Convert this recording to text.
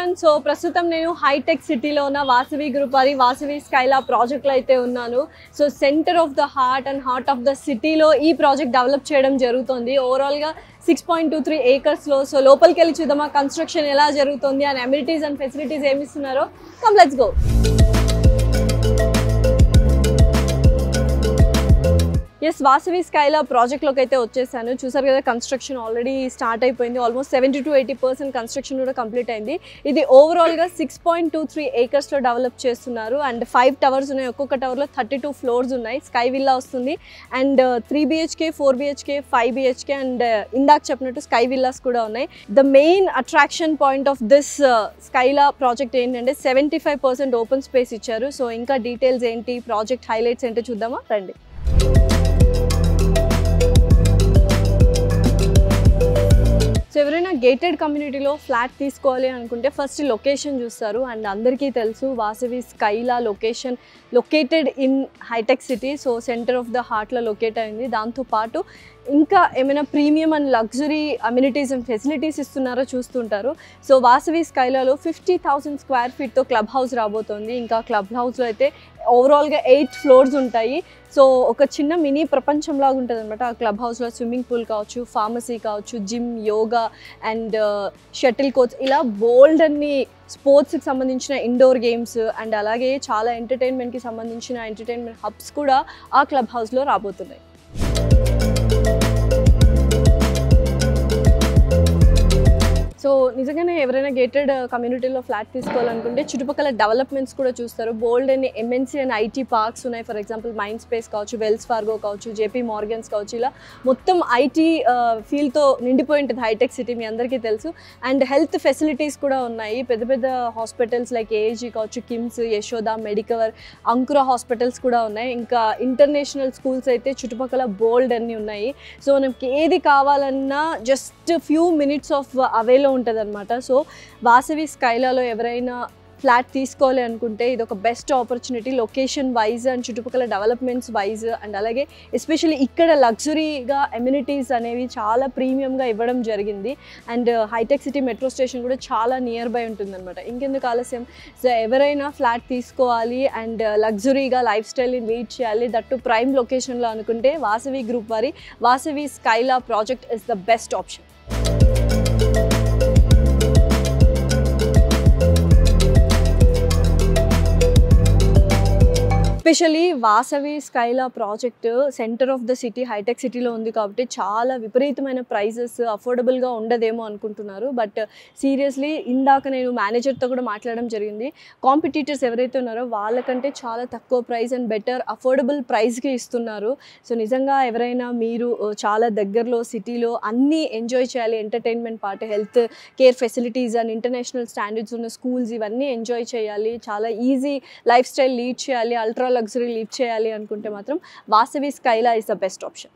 Everyone so ప్రస్తుతం నేను hitech సిటీలో ఉన్న వాసవి గ్రూప్ వారి వాసవి స్కైలా ప్రాజెక్ట్లో అయితే ఉన్నాను. So centre of the heart and heart of the సిటీలో ఈ ప్రాజెక్ట్ డెవలప్ చేయడం జరుగుతుంది. ఓవరాల్గా 6.23 ఏకర్స్లో. సో లోపలికి వెళ్ళి చూద్దామా కన్స్ట్రక్షన్ ఎలా జరుగుతుంది అండ్ అమ్యూనిటీస్ అండ్ ఫెసిలిటీస్ ఏమి ఇస్తున్నారో. Come let's go. Yes, Vasavi Skyla ప్రాజెక్ట్లోకి అయితే వచ్చేసాను. చూసారు కదా, కన్స్ట్రక్షన్ ఆల్రెడీ స్టార్ట్ అయిపోయింది. ఆల్మోస్ట్ 70 to 80% కన్స్ట్రక్షన్ కూడా కంప్లీట్ అయింది. ఇది ఓవరాల్గా 6.23 ఏకర్స్లో డెవలప్ చేస్తున్నారు. అండ్ 5 టవర్స్ ఉన్నాయి. ఒక్కొక్క టవర్లో 32 ఫ్లోర్స్ ఉన్నాయి. స్కై విల్లా వస్తుంది. And 3 BHK, 4 BHK, 5 BHK and ఇందాక చెప్పినట్టు స్కై విల్లాస్ కూడా ఉన్నాయి. The main attraction point of this Skyla project ఏంటంటే 75% ఓపెన్ స్పేస్ ఇచ్చారు. సో ఇంకా డీటెయిల్స్ ఏంటి, ప్రాజెక్ట్ హైలైట్స్ ఏంటో చూద్దామా రండి. సో ఎవరైనా గేటెడ్ కమ్యూనిటీలో ఫ్లాట్ తీసుకోవాలి అనుకుంటే ఫస్ట్ లొకేషన్ చూస్తారు. అండ్ అందరికీ తెలుసు వాసవి స్కైలా లొకేటెడ్ ఇన్ హైటెక్ City. So centre of the హార్ట్లో లొకేట్ అయింది. దాంతోపాటు ఇంకా ఏమైనా premium and luxury amenities and facilities ఇస్తున్నారో చూస్తుంటారు. సో వాసవి స్కైలాలో 50,000 స్క్వేర్ ఫీట్తో క్లబ్ హౌస్ రాబోతోంది. ఇంకా క్లబ్ హౌస్లో అయితే ఓవరాల్గా 8 ఫ్లోర్స్ ఉంటాయి. సో ఒక చిన్న మినీ ప్రపంచంలాగా ఉంటుంది అనమాట. ఆ క్లబ్ హౌస్లో స్విమ్మింగ్ పూల్ కావచ్చు, ఫార్మసీ కావచ్చు, gym, yoga and shuttle coach, ఇలా బోల్డ్ అన్ని స్పోర్ట్స్కి సంబంధించిన ఇండోర్ గేమ్స్ అండ్ అలాగే చాలా ఎంటర్టైన్మెంట్కి సంబంధించిన ఎంటర్టైన్మెంట్ హబ్స్ కూడా ఆ క్లబ్ హౌస్లో రాబోతున్నాయి. సో నిజంగానే ఎవరైనా గేటెడ్ కమ్యూనిటీలో ఫ్లాట్ తీసుకోవాలనుకుంటే చుట్టుపక్కల డెవలప్మెంట్స్ కూడా చూస్తారు. బోల్డ్ అని MNC అండ్ IT పార్క్స్ ఉన్నాయి. ఫర్ ఎగ్జాంపుల్ మైండ్ స్పేస్ కావచ్చు, వెల్స్ ఫార్గో కావచ్చు, JP Morgans కావచ్చు, ఇలా మొత్తం IT ఫీల్డ్తో నిండిపోయి ఉంటుంది హైటెక్ సిటీ, మీ అందరికీ తెలుసు. అండ్ హెల్త్ ఫెసిలిటీస్ కూడా ఉన్నాయి. పెద్ద పెద్ద హాస్పిటల్స్ లైక్ AAG కావచ్చు, కిమ్స్, యశోద, మెడికవర్, అంకుర హాస్పిటల్స్ కూడా ఉన్నాయి. ఇంకా ఇంటర్నేషనల్ స్కూల్స్ అయితే చుట్టుపక్కల బోల్డ్ అన్నీ ఉన్నాయి. సో మనకి ఏది కావాలన్నా జస్ట్ ఫ్యూ మినిట్స్ ఆఫ్ అవేలో ఉంటుంది అనమాట. సో వాసవి స్కైలాలో ఎవరైనా ఫ్లాట్ తీసుకోవాలి అనుకుంటే ఇది ఒక best opportunity, location wise and చుట్టుపక్కల డెవలప్మెంట్స్ వైజ్. అండ్ అలాగే ఎస్పెషల్లీ ఇక్కడ లగ్జరీగా అమ్యూనిటీస్ అనేవి చాలా ప్రీమియంగా ఇవ్వడం జరిగింది. అండ్ హైటెక్ సిటీ మెట్రో స్టేషన్ కూడా చాలా నియర్ బై ఉంటుందన్నమాట. ఇంకెందుకు ఆలస్యం, సో ఎవరైనా ఫ్లాట్ తీసుకోవాలి అండ్ లగ్జరీగా లైఫ్ స్టైల్ని లీడ్ చేయాలి, దట్టు ప్రైమ్ లొకేషన్లో అనుకుంటే వాసవి గ్రూప్ వారి Vasavi Skyla project is the best option. Especially Vasavi Skyla project centre of the city హైటెక్ సిటీలో ఉంది కాబట్టి చాలా విపరీతమైన ప్రైజెస్, అఫోర్డబుల్గా ఉండదేమో అనుకుంటున్నారు. బట్ సీరియస్లీ ఇందాక నేను మేనేజర్తో కూడా మాట్లాడడం జరిగింది. కాంపిటీటర్స్ ఎవరైతే ఉన్నారో వాళ్ళకంటే చాలా తక్కువ ప్రైస్ అండ్ బెటర్ అఫోర్డబుల్ ప్రైస్కి ఇస్తున్నారు. సో నిజంగా ఎవరైనా మీరు చాలా దగ్గరలో సిటీలో అన్నీ ఎంజాయ్ చేయాలి, entertainment part, health care facilities and international standards ఉన్న స్కూల్స్, ఇవన్నీ ఎంజాయ్ చేయాలి, చాలా ఈజీ లైఫ్ స్టైల్ లీడ్ చేయాలి, అల్ట్రా లగ్జరీ లీడ్ చేయాలి అనుకుంటే మాత్రం Vasavi Skyla is the best option.